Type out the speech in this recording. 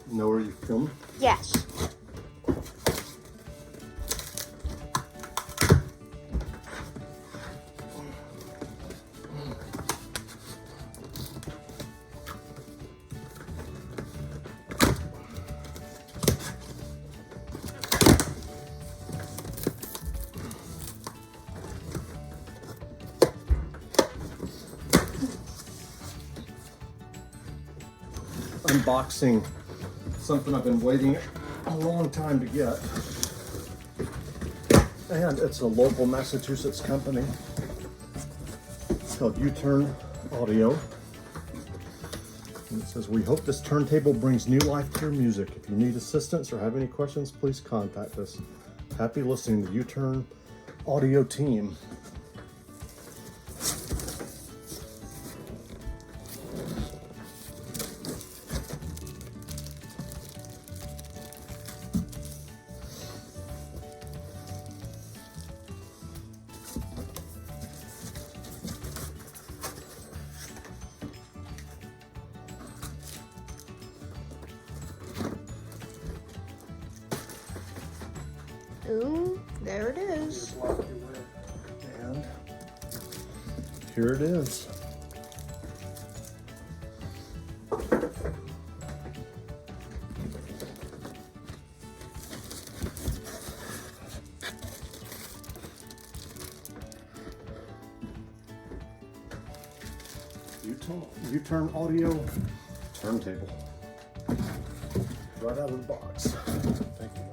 Know where you film? Yes. Unboxing something I've been waiting a long time to get. And it's a local Massachusetts company. It's called U-Turn Audio. And it says, we hope this turntable brings new life to your music. If you need assistance or have any questions, please contact us. Happy listening to U-Turn Audio team. Ooh, there it is. And here it is. U-Turn Audio turntable. Right out of the box. Thank you.